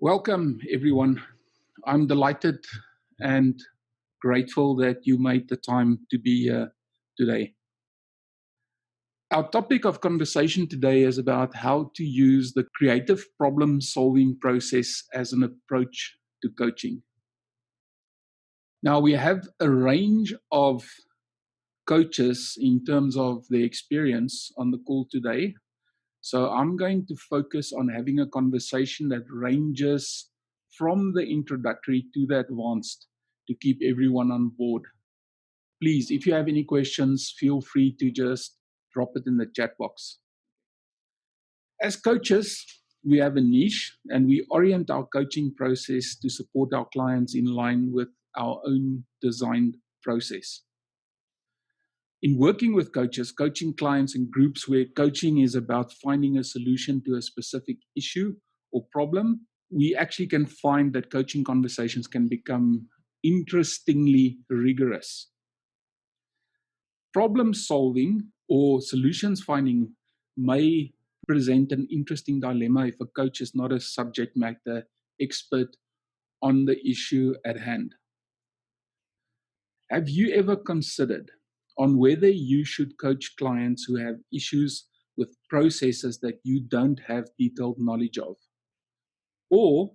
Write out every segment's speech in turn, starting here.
Welcome, everyone. I'm delighted and grateful that you made the time to be here today. Our topic of conversation today is about how to use the creative problem solving process as an approach to coaching. Now, we have a range of coaches in terms of their experience on the call today. So I'm going to focus on having a conversation that ranges from the introductory to the advanced to keep everyone on board. Please, if you have any questions, feel free to just drop it in the chat box. As coaches, we have a niche and we orient our coaching process to support our clients in line with our own designed process. In working with coaches, coaching clients in groups where coaching is about finding a solution to a specific issue or problem, we actually can find that coaching conversations can become interestingly rigorous. Problem solving or solutions finding may present an interesting dilemma if a coach is not a subject matter expert on the issue at hand. Have you ever considered on whether you should coach clients who have issues with processes that you don't have detailed knowledge of? Or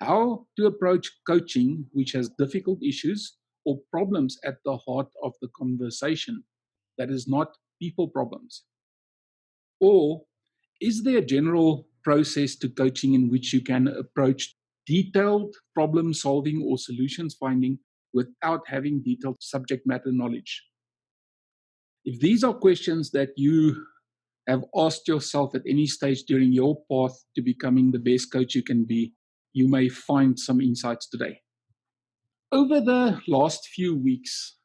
how to approach coaching which has difficult issues or problems at the heart of the conversation that is not people problems? Or is there a general process to coaching in which you can approach detailed problem solving or solutions finding without having detailed subject matter knowledge? If these are questions that you have asked yourself at any stage during your path to becoming the best coach you can be, you may find some insights today. Over the last few weeks,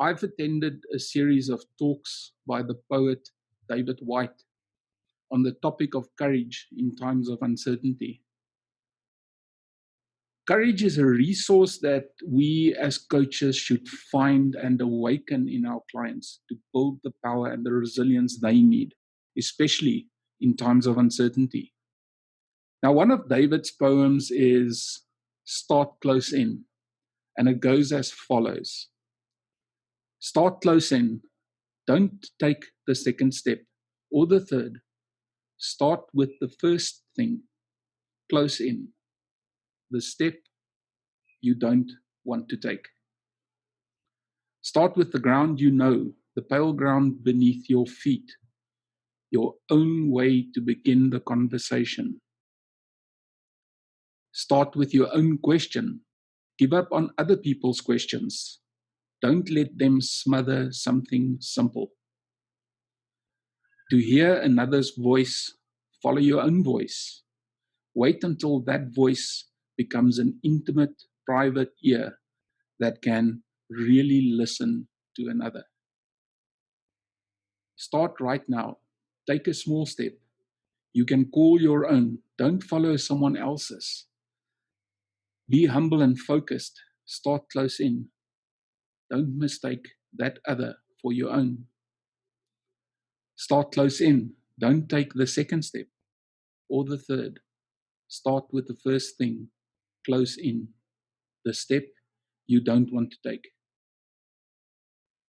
I've attended a series of talks by the poet David White on the topic of courage in times of uncertainty. Courage is a resource that we as coaches should find and awaken in our clients to build the power and the resilience they need, especially in times of uncertainty. Now, one of David's poems is Start Close In, and it goes as follows. Start close in. Don't take the second step or the third. Start with the first thing, close in, the step you don't want to take. Start with the ground you know, the pale ground beneath your feet, your own way to begin the conversation. Start with your own question. Give up on other people's questions. Don't let them smother something simple. To hear another's voice, follow your own voice. Wait until that voice becomes an intimate, private ear that can really listen to another. Start right now. Take a small step. You can call your own. Don't follow someone else's. Be humble and focused. Start close in. Don't mistake that other for your own. Start close in. Don't take the second step or the third. Start with the first thing, close in, the step you don't want to take.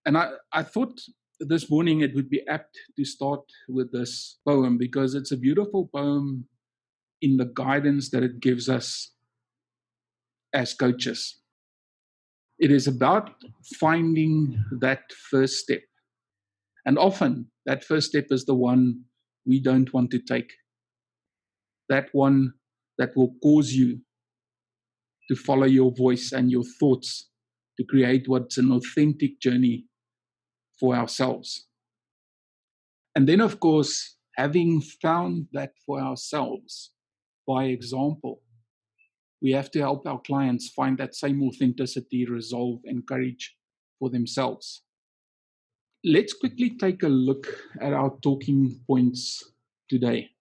And I thought this morning it would be apt to start with this poem because it's a beautiful poem in the guidance that it gives us as coaches. It is about finding that first step. And often that first step is the one we don't want to take. That one that will cause you to follow your voice and your thoughts to create what's an authentic journey for ourselves. And then, of course, having found that for ourselves, by example, we have to help our clients find that same authenticity, resolve, and courage for themselves. Let's quickly take a look at our talking points today.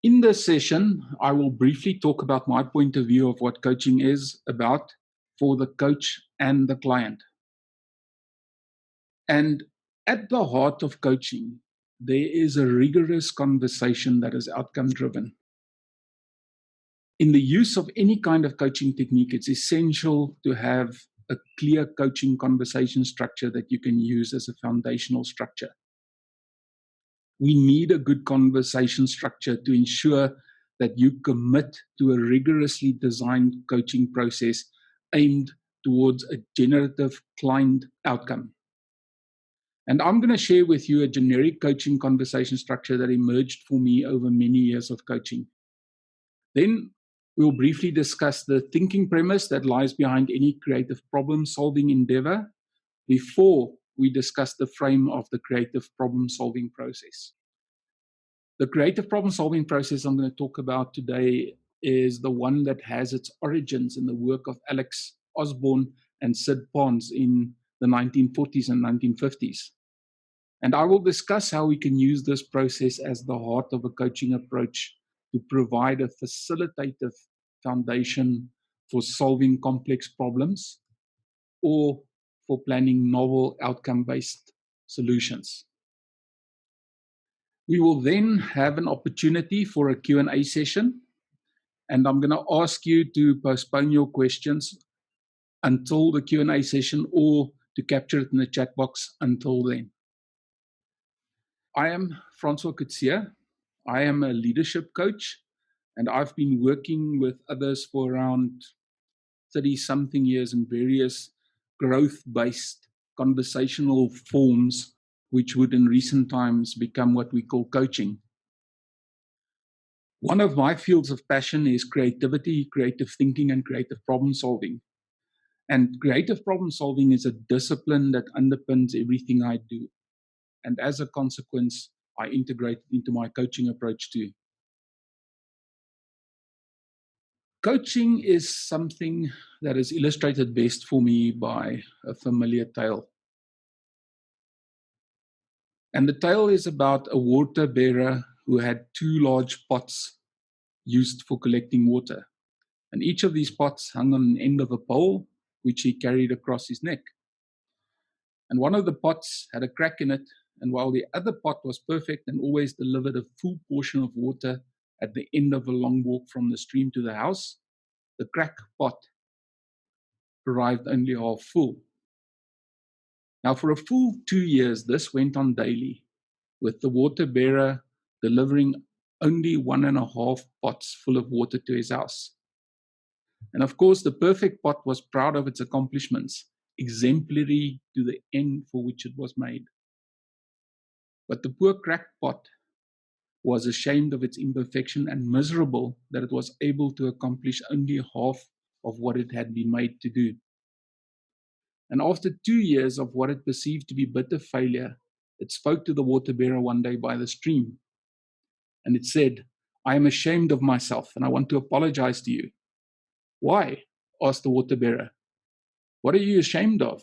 In this session, I will briefly talk about my point of view of what coaching is about for the coach and the client. And at the heart of coaching, there is a rigorous conversation that is outcome driven. In the use of any kind of coaching technique, it's essential to have a clear coaching conversation structure that you can use as a foundational structure. We need a good conversation structure to ensure that you commit to a rigorously designed coaching process aimed towards a generative client outcome. And I'm going to share with you a generic coaching conversation structure that emerged for me over many years of coaching. Then we'll briefly discuss the thinking premise that lies behind any creative problem-solving endeavor before we discuss the frame of the creative problem-solving process. The creative problem-solving process I'm going to talk about today is the one that has its origins in the work of Alex Osborne and Sid Pons in the 1940s and 1950s. And I will discuss how we can use this process as the heart of a coaching approach to provide a facilitative foundation for solving complex problems or for planning novel outcome-based solutions. We will then have an opportunity for a Q&A session, and I'm going to ask you to postpone your questions until the Q&A session or to capture it in the chat box until then. I am Francois Coetzee. I am a leadership coach, and I've been working with others for around 30-something years in various growth-based conversational forms, which would in recent times become what we call coaching. One of my fields of passion is creativity, creative thinking, and creative problem solving. And creative problem solving is a discipline that underpins everything I do. And as a consequence, I integrate it into my coaching approach too. Coaching is something that is illustrated best for me by a familiar tale. And the tale is about a water bearer who had 2 large pots used for collecting water. And each of these pots hung on the end of a pole, which he carried across his neck. And one of the pots had a crack in it, and while the other pot was perfect and always delivered a full portion of water at the end of a long walk from the stream to the house, the crack pot arrived only half full. Now, for a full 2 years, this went on daily, with the water bearer delivering only 1.5 pots full of water to his house. And of course, the perfect pot was proud of its accomplishments, exemplary to the end for which it was made. But the poor cracked pot was ashamed of its imperfection and miserable that it was able to accomplish only half of what it had been made to do. And after 2 years of what it perceived to be bitter failure, it spoke to the water bearer one day by the stream. And it said, "I am ashamed of myself and I want to apologize to you." "Why?" asked the water bearer. "What are you ashamed of?"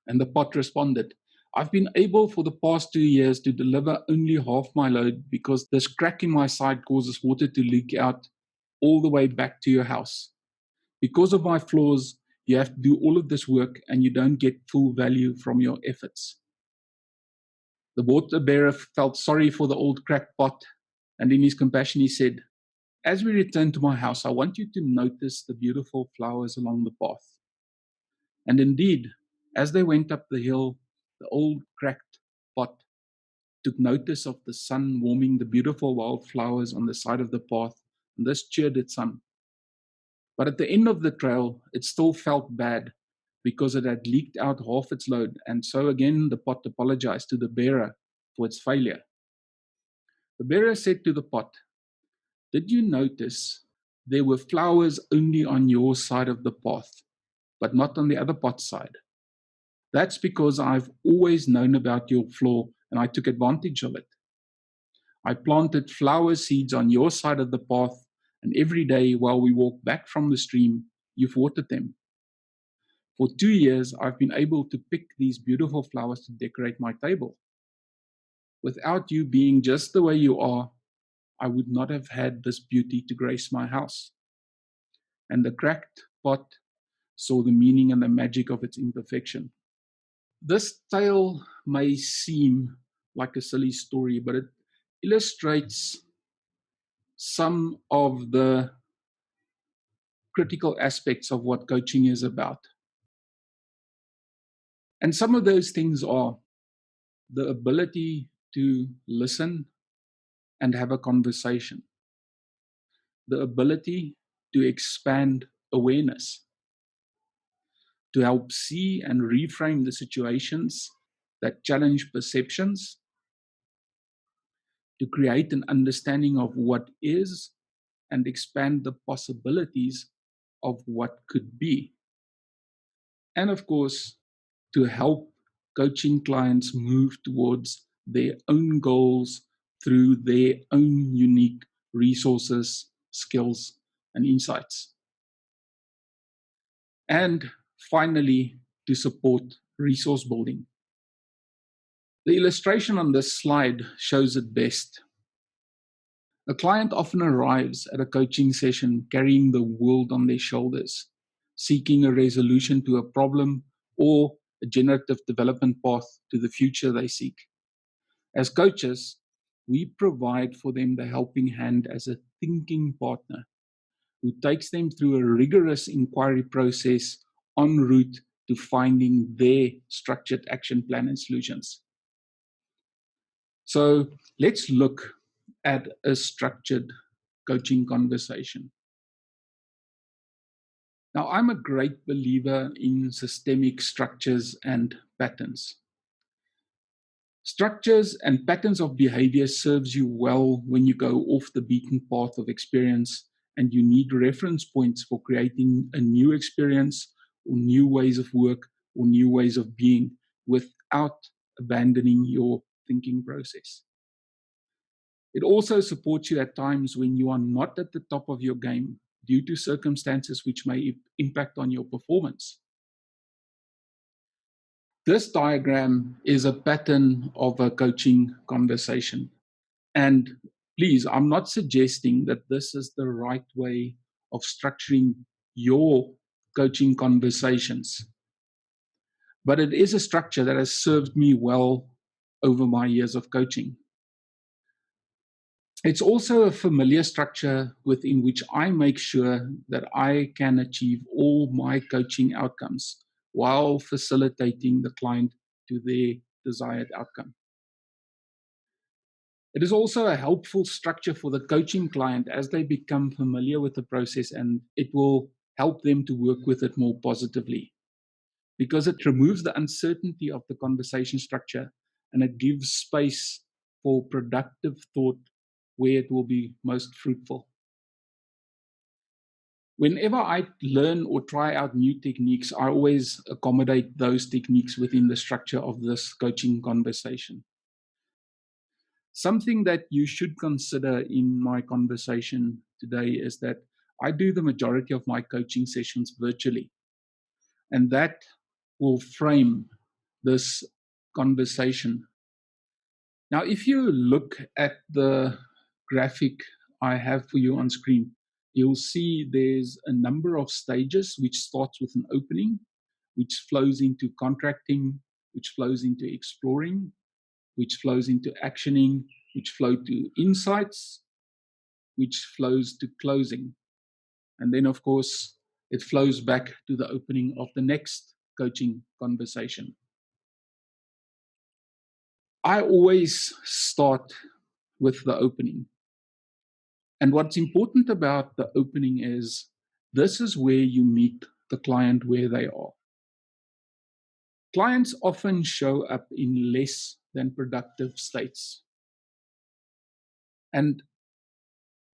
And the pot responded, "I've been able for the past 2 years to deliver only half my load because this crack in my side causes water to leak out all the way back to your house. Because of my flaws, you have to do all of this work and you don't get full value from your efforts." The water bearer felt sorry for the old cracked pot, and in his compassion he said, "As we return to my house, I want you to notice the beautiful flowers along the path." And indeed, as they went up the hill, the old cracked pot took notice of the sun warming the beautiful wildflowers on the side of the path, and this cheered its son. But at the end of the trail, it still felt bad because it had leaked out half its load, and so again the pot apologized to the bearer for its failure. The bearer said to the pot, "Did you notice there were flowers only on your side of the path, but not on the other pot's side? That's because I've always known about your flaw and I took advantage of it. I planted flower seeds on your side of the path, and every day while we walk back from the stream, you've watered them. For 2 years, I've been able to pick these beautiful flowers to decorate my table. Without you being just the way you are, I would not have had this beauty to grace my house." And the cracked pot saw the meaning and the magic of its imperfection. This tale may seem like a silly story, but it illustrates some of the critical aspects of what coaching is about. And some of those things are the ability to listen and have a conversation, the ability to expand awareness, to help see and reframe the situations that challenge perceptions, to create an understanding of what is and expand the possibilities of what could be. And of course, to help coaching clients move towards their own goals through their own unique resources, skills, and insights. And finally, to support resource building. The illustration on this slide shows it best. A client often arrives at a coaching session carrying the world on their shoulders, seeking a resolution to a problem or a generative development path to the future they seek. As coaches, we provide for them the helping hand as a thinking partner who takes them through a rigorous inquiry process en route to finding their structured action plan and solutions. So let's look at a structured coaching conversation. Now, I'm a great believer in systemic structures and patterns. Structures and patterns of behavior serves you well when you go off the beaten path of experience and you need reference points for creating a new experience or new ways of work or new ways of being without abandoning your thinking process. It also supports you at times when you are not at the top of your game due to circumstances which may impact on your performance. This diagram is a pattern of a coaching conversation. And please, I'm not suggesting that this is the right way of structuring your coaching conversations, but it is a structure that has served me well over my years of coaching. It's also a familiar structure within which I make sure that I can achieve all my coaching outcomes while facilitating the client to their desired outcome. It is also a helpful structure for the coaching client as they become familiar with the process, and it will help them to work with it more positively because it removes the uncertainty of the conversation structure and it gives space for productive thought where it will be most fruitful. Whenever I learn or try out new techniques, I always accommodate those techniques within the structure of this coaching conversation. Something that you should consider in my conversation today is that I do the majority of my coaching sessions virtually, and that will frame this conversation. Now, if you look at the graphic I have for you on screen, you'll see there's a number of stages which starts with an opening, which flows into contracting, which flows into exploring, which flows into actioning, which flow to insights, which flows to closing. And then, of course, it flows back to the opening of the next coaching conversation. I always start with the opening. And what's important about the opening is this is where you meet the client where they are. Clients often show up in less than productive states. And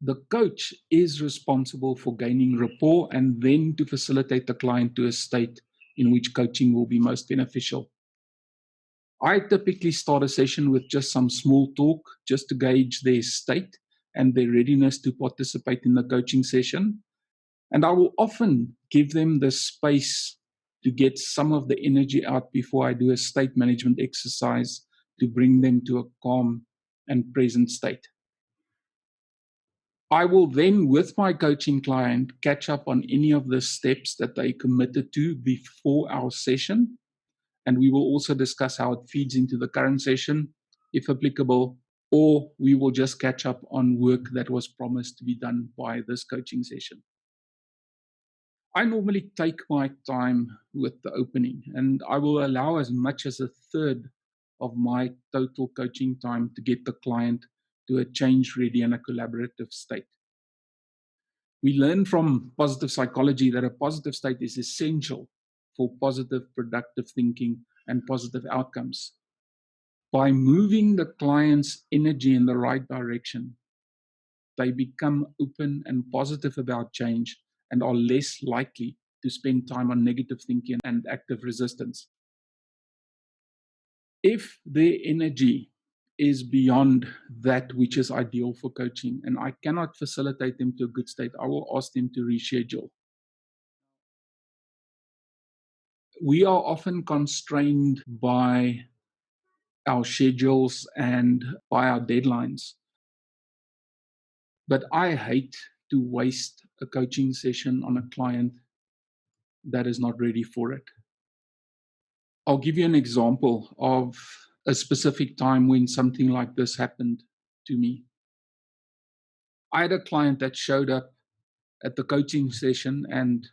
the coach is responsible for gaining rapport and then to facilitate the client to a state in which coaching will be most beneficial. I typically start a session with just some small talk just to gauge their state and their readiness to participate in the coaching session. And I will often give them the space to get some of the energy out before I do a state management exercise to bring them to a calm and present state. I will then, with my coaching client, catch up on any of the steps that they committed to before our session. And we will also discuss how it feeds into the current session, if applicable, or we will just catch up on work that was promised to be done by this coaching session. I normally take my time with the opening, and I will allow as much as a third of my total coaching time to get the client to a change ready and a collaborative state. We learn from positive psychology that a positive state is essential for positive, productive thinking and positive outcomes. By moving the client's energy in the right direction, they become open and positive about change and are less likely to spend time on negative thinking and active resistance. If their energy is beyond that which is ideal for coaching and I cannot facilitate them to a good state, I will ask them to reschedule. We are often constrained by our schedules and by our deadlines. But I hate to waste a coaching session on a client that is not ready for it. I'll give you an example of a specific time when something like this happened to me. I had a client that showed up at the coaching session, and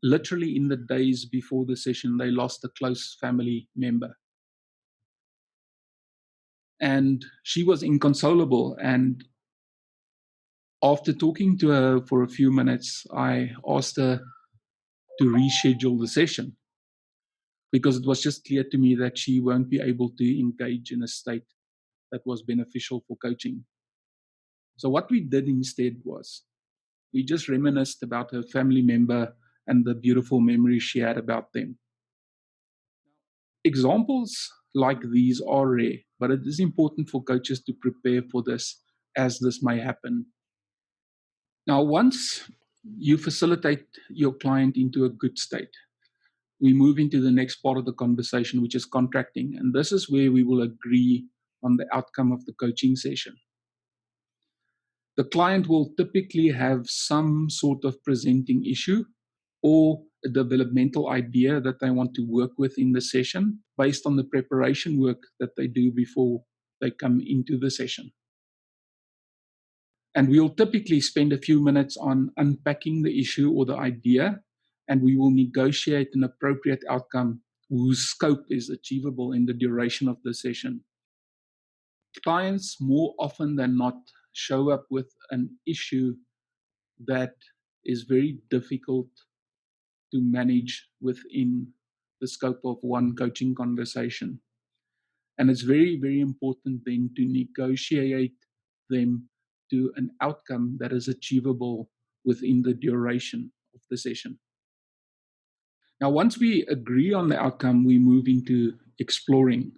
literally in the days before the session, they lost a close family member. And she was inconsolable. And after talking to her for a few minutes, I asked her to reschedule the session because it was just clear to me that she won't be able to engage in a state that was beneficial for coaching. So what we did instead was we just reminisced about her family member and the beautiful memories she had about them. Examples like these are rare, but it is important for coaches to prepare for this as this may happen. Now, once you facilitate your client into a good state, we move into the next part of the conversation, which is contracting. And this is where we will agree on the outcome of the coaching session. The client will typically have some sort of presenting issue or a developmental idea that they want to work with in the session based on the preparation work that they do before they come into the session. And we'll typically spend a few minutes on unpacking the issue or the idea, and we will negotiate an appropriate outcome whose scope is achievable in the duration of the session. Clients more often than not show up with an issue that is very difficult to manage within the scope of one coaching conversation. And it's very, very important then to negotiate them to an outcome that is achievable within the duration of the session. Now, once we agree on the outcome, we move into exploring.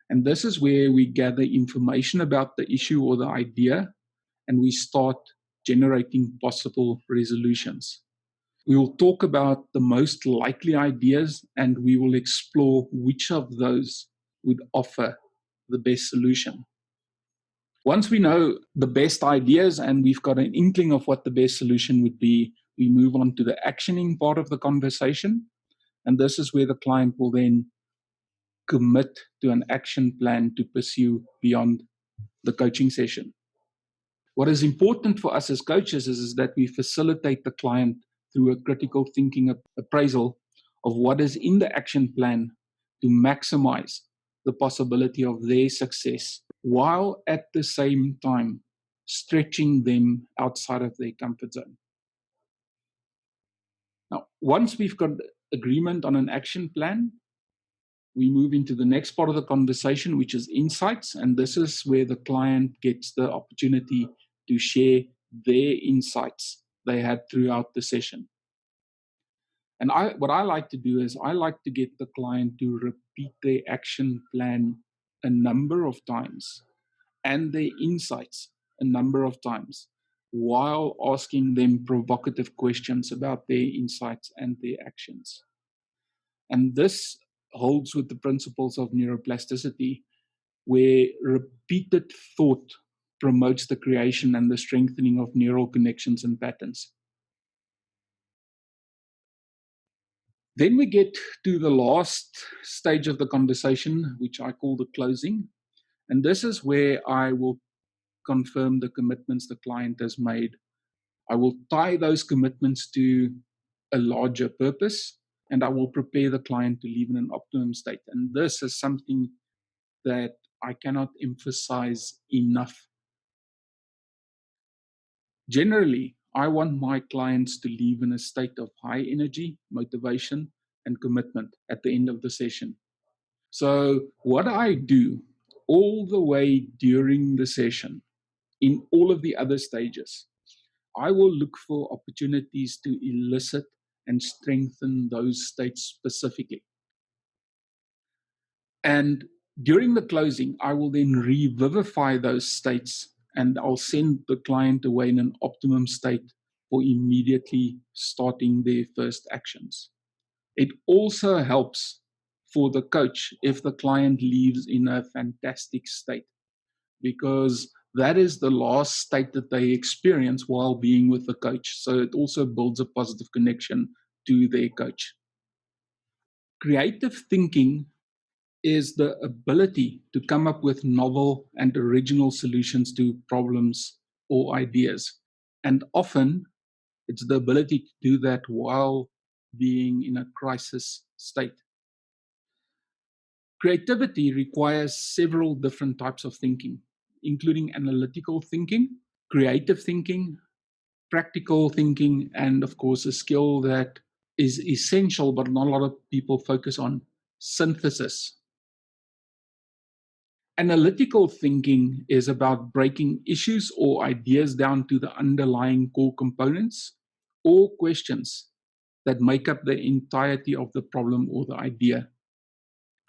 And this is where we gather information about the issue or the idea, and we start generating possible resolutions. We will talk about the most likely ideas, and we will explore which of those would offer the best solution. Once we know the best ideas and we've got an inkling of what the best solution would be, we move on to the actioning part of the conversation. And this is where the client will then commit to an action plan to pursue beyond the coaching session. What is important for us as coaches is that we facilitate the client through a critical thinking appraisal of what is in the action plan to maximize the possibility of their success, while at the same time stretching them outside of their comfort zone. Now, once we've got agreement on an action plan, we move into the next part of the conversation, which is insights. And this is where the client gets the opportunity to share their insights they had throughout the session. And what I like to do is I like to get the client to repeat their action plan a number of times and their insights a number of times while asking them provocative questions about their insights and their actions. And this holds with the principles of neuroplasticity, where repeated thought promotes the creation and the strengthening of neural connections and patterns. Then we get to the last stage of the conversation, which I call the closing. And this is where I will confirm the commitments the client has made. I will tie those commitments to a larger purpose, and I will prepare the client to live in an optimum state. And this is something that I cannot emphasize enough. Generally, I want my clients to live in a state of high energy, motivation, and commitment at the end of the session. So, what I do all the way during the session, in all of the other stages, I will look for opportunities to elicit and strengthen those states specifically. And during the closing, I will then revivify those states and I'll send the client away in an optimum state for immediately starting their first actions. It also helps for the coach if the client leaves in a fantastic state, because that is the last state that they experience while being with the coach. So it also builds a positive connection to their coach. Creative thinking is the ability to come up with novel and original solutions to problems or ideas. And often it's the ability to do that while being in a crisis state. Creativity requires several different types of thinking, including analytical thinking, creative thinking, practical thinking, and of course, a skill that is essential but not a lot of people focus on: synthesis. Analytical thinking is about breaking issues or ideas down to the underlying core components or questions that make up the entirety of the problem or the idea.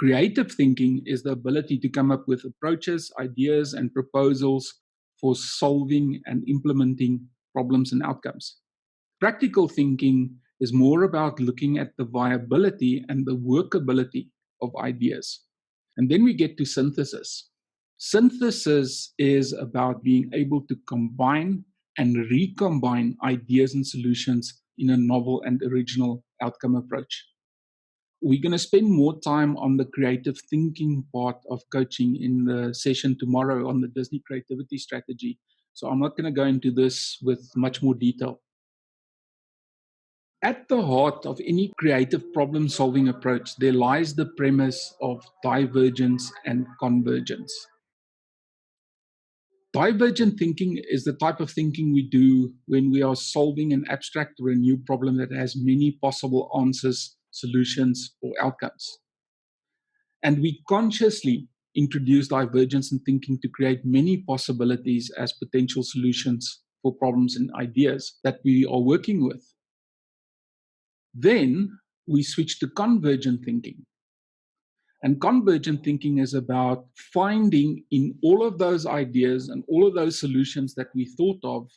Creative thinking is the ability to come up with approaches, ideas, and proposals for solving and implementing problems and outcomes. Practical thinking is more about looking at the viability and the workability of ideas. And then we get to synthesis. Synthesis is about being able to combine and recombine ideas and solutions in a novel and original outcome approach. We're going to spend more time on the creative thinking part of coaching in the session tomorrow on the Disney creativity strategy. So I'm not going to go into this with much more detail. At the heart of any creative problem solving approach, there lies the premise of divergence and convergence. Divergent thinking is the type of thinking we do when we are solving an abstract or a new problem that has many possible answers, solutions, or outcomes. And we consciously introduce divergence in thinking to create many possibilities as potential solutions for problems and ideas that we are working with. Then we switch to convergent thinking. And convergent thinking is about finding in all of those ideas and all of those solutions that we thought of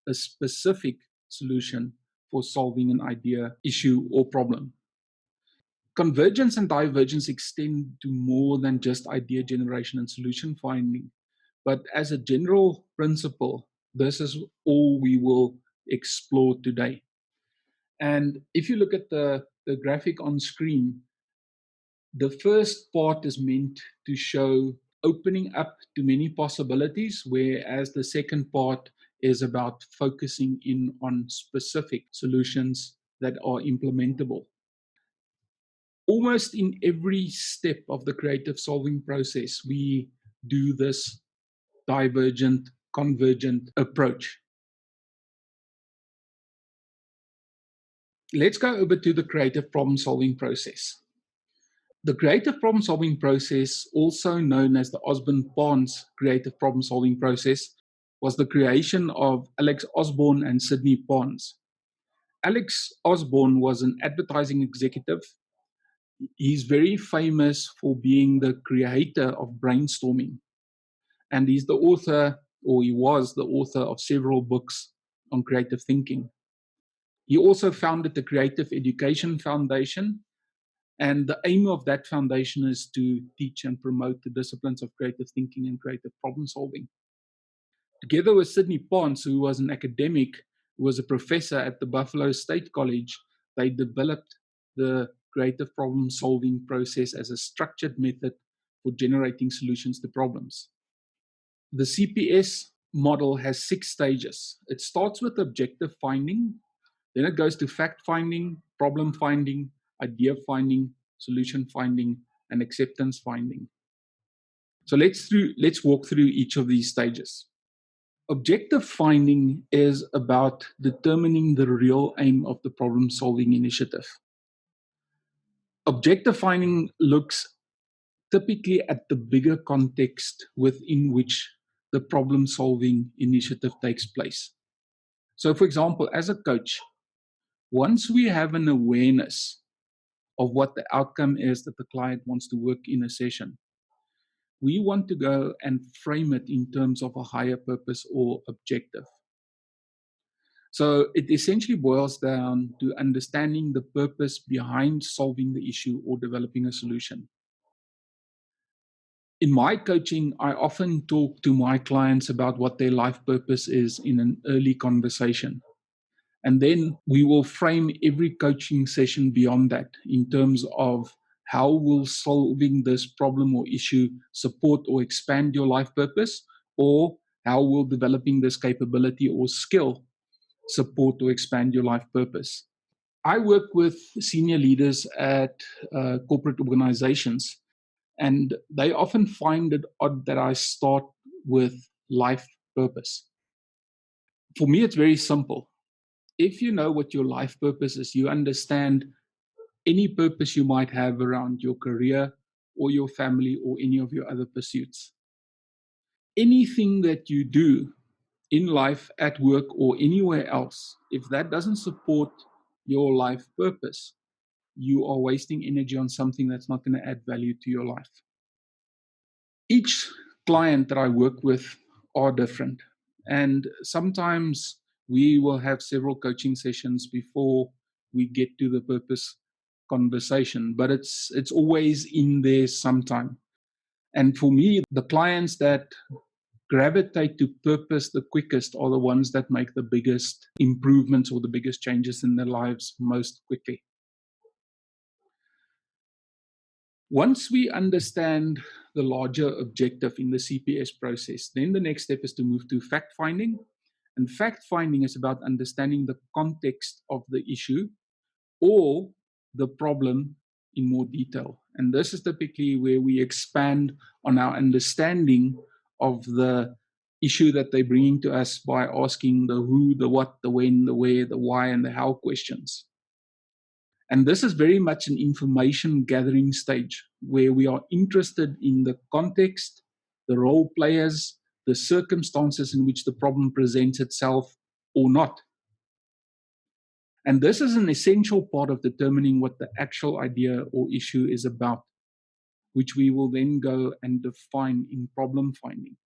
a specific solution for solving an idea, issue, or problem. Convergence and divergence extend to more than just idea generation and solution finding. But as a general principle, this is all we will explore today. And if you look at the graphic on screen, the first part is meant to show opening up to many possibilities, whereas the second part is about focusing in on specific solutions that are implementable. Almost in every step of the creative solving process, we do this divergent, convergent approach. Let's go over to the creative problem solving process. The creative problem solving process, also known as the Osborne-Barnes creative problem solving process, was the creation of Alex Osborne and Sydney Barnes. Alex Osborne was an advertising executive. He's very famous for being the creator of brainstorming. And he's the author, or he was the author of several books on creative thinking. He also founded the Creative Education Foundation. And the aim of that foundation is to teach and promote the disciplines of creative thinking and creative problem solving. Together with Sydney Barnes, who was an academic, who was a professor at the Buffalo State College, they developed the creative problem solving process as a structured method for generating solutions to problems. The CPS model has 6 stages. It starts with objective finding, then it goes to fact finding, problem finding, idea finding, solution finding, and acceptance finding. So let's walk through each of these stages. Objective finding is about determining the real aim of the problem solving initiative. Objective finding looks typically at the bigger context within which the problem solving initiative takes place. So, for example, as a coach, once we have an awareness of what the outcome is that the client wants to work in a session, we want to go and frame it in terms of a higher purpose or objective. So it essentially boils down to understanding the purpose behind solving the issue or developing a solution. In my coaching, I often talk to my clients about what their life purpose is in an early conversation. And then we will frame every coaching session beyond that in terms of how will solving this problem or issue support or expand your life purpose, or how will developing this capability or skill support or expand your life purpose. I work with senior leaders at corporate organizations, and they often find it odd that I start with life purpose. For me, it's very simple. If you know what your life purpose is, you understand any purpose you might have around your career or your family or any of your other pursuits. Anything that you do in life, at work, or anywhere else, if that doesn't support your life purpose, you are wasting energy on something that's not going to add value to your life. Each client that I work with are different. And sometimes we will have several coaching sessions before we get to the purpose conversation, but it's always in there sometime. And for me, the clients that gravitate to purpose the quickest are the ones that make the biggest improvements or the biggest changes in their lives most quickly. Once we understand the larger objective in the CPS process, then the next step is to move to fact finding. And fact finding is about understanding the context of the issue or the problem in more detail. And this is typically where we expand on our understanding of the issue that they're bringing to us by asking the who, the what, the when, the where, the why, and the how questions. And this is very much an information gathering stage where we are interested in the context, the role players, the circumstances in which the problem presents itself or not. And this is an essential part of determining what the actual idea or issue is about, which we will then go and define in problem finding.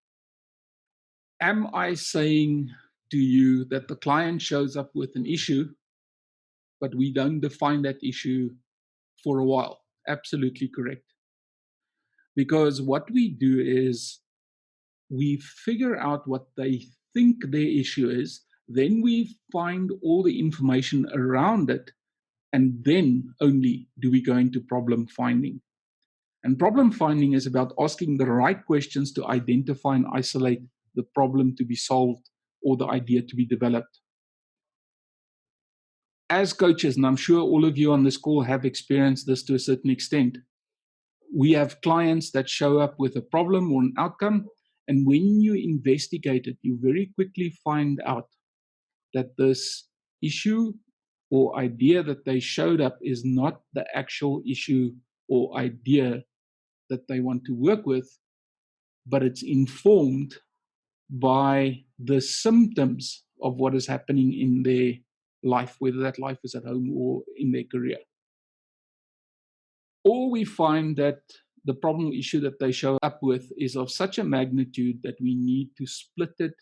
Am I saying to you that the client shows up with an issue, but we don't define that issue for a while? Absolutely correct. Because what we do is we figure out what they think their issue is, then we find all the information around it, and then only do we go into problem finding. And problem finding is about asking the right questions to identify and isolate the problem to be solved or the idea to be developed. As coaches, and I'm sure all of you on this call have experienced this to a certain extent, we have clients that show up with a problem or an outcome, and when you investigate it, you very quickly find out that this issue or idea that they showed up is not the actual issue or idea that they want to work with, but it's informed by the symptoms of what is happening in their life, whether that life is at home or in their career. Or we find that the problem issue that they show up with is of such a magnitude that we need to split it.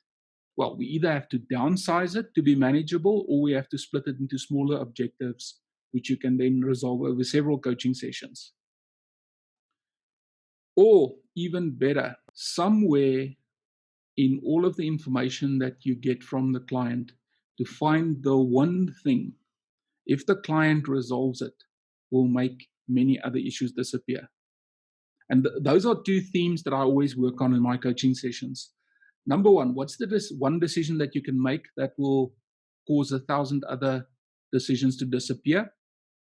Well, we either have to downsize it to be manageable, or we have to split it into smaller objectives, which you can then resolve over several coaching sessions. Or even better, somewhere in all of the information that you get from the client, to find the one thing, if the client resolves it, will make many other issues disappear. And those are two themes that I always work on in my coaching sessions. Number one, what's the one decision that you can make that will cause 1,000 other decisions to disappear?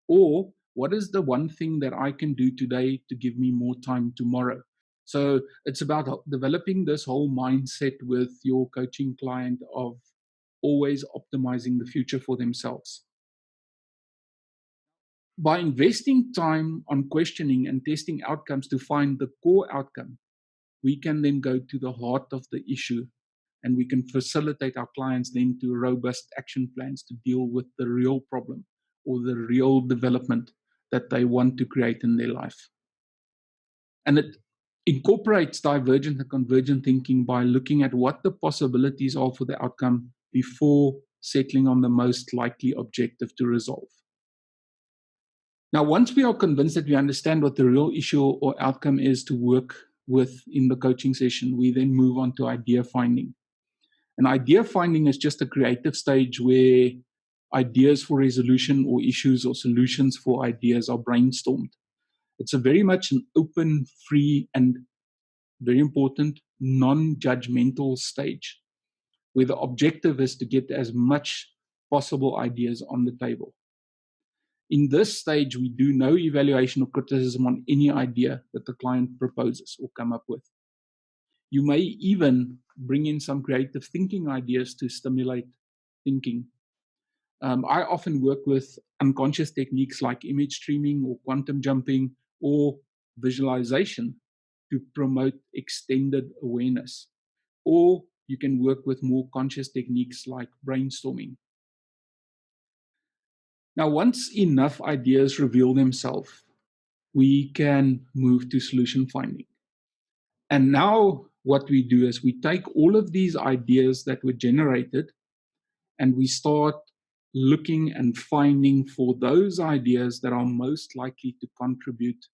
Or what is the one thing that I can do today to give me more time tomorrow? So it's about developing this whole mindset with your coaching client of always optimizing the future for themselves. By investing time on questioning and testing outcomes to find the core outcome, we can then go to the heart of the issue, and we can facilitate our clients then to robust action plans to deal with the real problem or the real development that they want to create in their life. And it incorporates divergent and convergent thinking by looking at what the possibilities are for the outcome before settling on the most likely objective to resolve. Now, once we are convinced that we understand what the real issue or outcome is to work with in the coaching session, we then move on to idea finding. And idea finding is just a creative stage where ideas for resolution or issues or solutions for ideas are brainstormed. It's a very much an open, free, and very important non-judgmental stage where the objective is to get as much possible ideas on the table. In this stage, we do no evaluation or criticism on any idea that the client proposes or come up with. You may even bring in some creative thinking ideas to stimulate thinking. I often work with unconscious techniques like image streaming or quantum jumping or visualization to promote extended awareness. Or you can work with more conscious techniques like brainstorming. Now, once enough ideas reveal themselves, we can move to solution finding. And now what we do is we take all of these ideas that were generated and we start looking and finding for those ideas that are most likely to contribute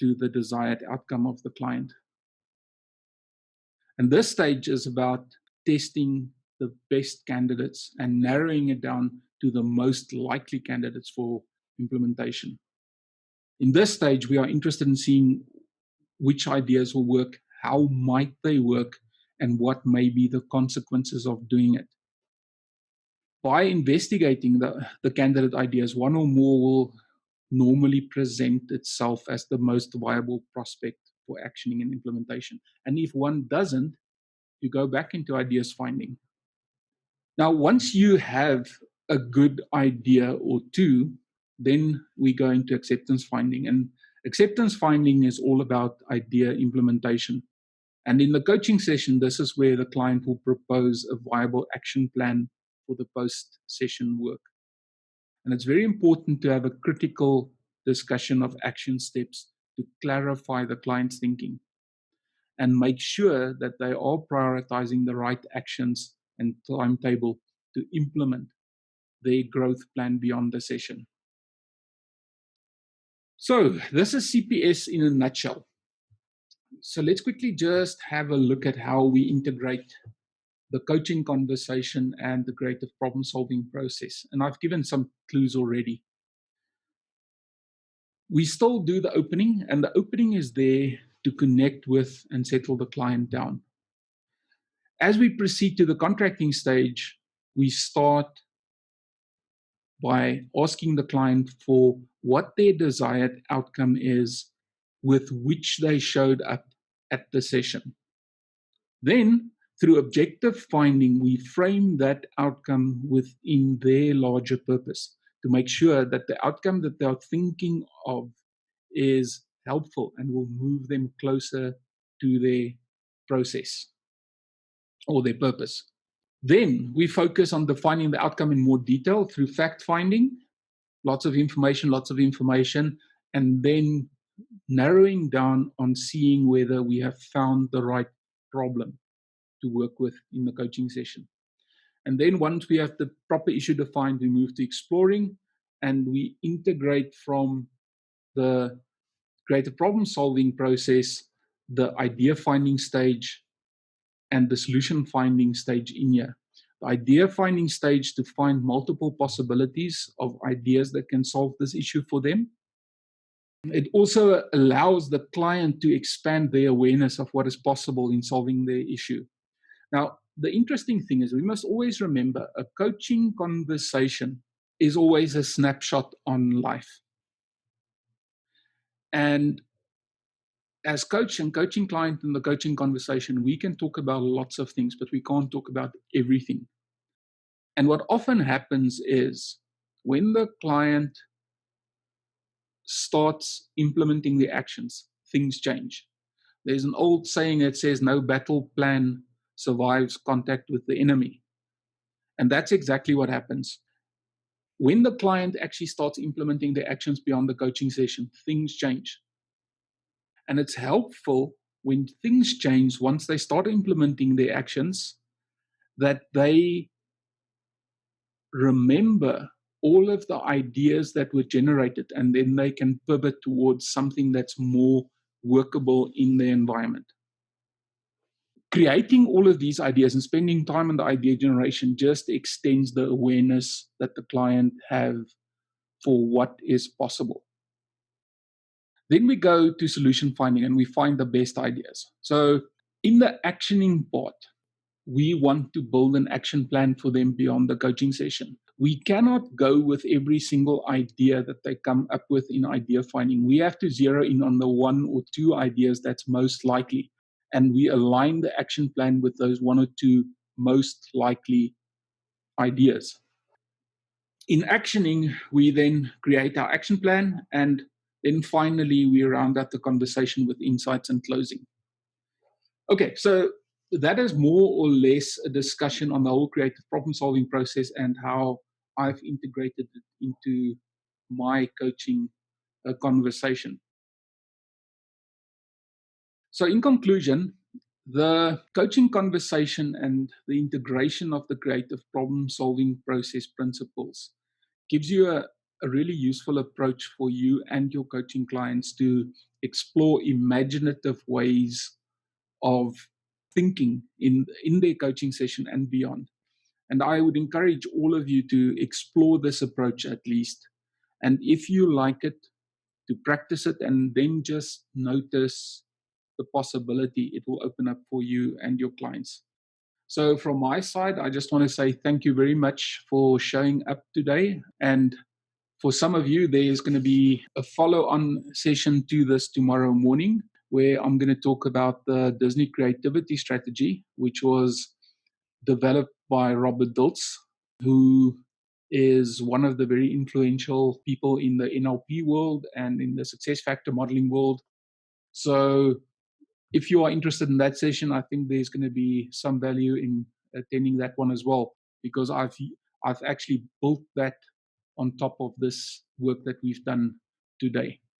to the desired outcome of the client. And this stage is about testing the best candidates and narrowing it down to the most likely candidates for implementation. In this stage, we are interested in seeing which ideas will work, how might they work, and what may be the consequences of doing it. By investigating the candidate ideas, one or more will normally present itself as the most viable prospect for actioning and implementation. And if one doesn't, you go back into ideas finding. Now, once you have a good idea or two, then we go into acceptance finding. And acceptance finding is all about idea implementation. And in the coaching session, this is where the client will propose a viable action plan for the post-session work. And it's very important to have a critical discussion of action steps to clarify the client's thinking and make sure that they are prioritizing the right actions and timetable to implement their growth plan beyond the session. So this is CPS in a nutshell. So let's quickly just have a look at how we integrate the coaching conversation and the creative problem solving process. And I've given some clues already. We still do the opening, and the opening is there to connect with and settle the client down. As we proceed to the contracting stage, we start by asking the client for what their desired outcome is with which they showed up at the session. Then, through objective finding, we frame that outcome within their larger purpose to make sure that the outcome that they're thinking of is helpful and will move them closer to their process or their purpose. Then we focus on defining the outcome in more detail through fact finding, lots of information, and then narrowing down on seeing whether we have found the right problem to work with in the coaching session. And then once we have the proper issue defined, we move to exploring and we integrate from the creative problem solving process, the idea finding stage, and the solution finding stage in here. The idea finding stage to find multiple possibilities of ideas that can solve this issue for them. It also allows the client to expand their awareness of what is possible in solving their issue. Now, the interesting thing is we must always remember a coaching conversation is always a snapshot on life. And as coach and coaching client in the coaching conversation, we can talk about lots of things, but we can't talk about everything. And what often happens is when the client starts implementing the actions, things change. There's an old saying that says, no battle plan survives contact with the enemy. And that's exactly what happens. When the client actually starts implementing the actions beyond the coaching session, things change. And it's helpful when things change, once they start implementing their actions, that they remember all of the ideas that were generated, and then they can pivot towards something that's more workable in their environment. Creating all of these ideas and spending time on the idea generation just extends the awareness that the client have for what is possible. Then we go to solution finding and we find the best ideas. So in the actioning part, we want to build an action plan for them beyond the coaching session. We cannot go with every single idea that they come up with in idea finding. We have to zero in on the one or two ideas that's most likely. And we align the action plan with those one or two most likely ideas. In actioning, we then create our action plan, and then finally we round out the conversation with insights and closing. Okay, so that is more or less a discussion on the whole creative problem solving process and how I've integrated it into my coaching conversation. So, in conclusion, the coaching conversation and the integration of the creative problem solving process principles gives you a really useful approach for you and your coaching clients to explore imaginative ways of thinking in their coaching session and beyond. And I would encourage all of you to explore this approach at least. And if you like it, to practice it and then just notice the possibility it will open up for you and your clients. So from my side, I just want to say thank you very much for showing up today. And for some of you, there's going to be a follow-on session to this tomorrow morning, where I'm going to talk about the Disney creativity strategy, which was developed by Robert Dilts, who is one of the very influential people in the NLP world and in the success factor modeling world. So if you are interested in that session, I think there's going to be some value in attending that one as well, because I've actually built that on top of this work that we've done today.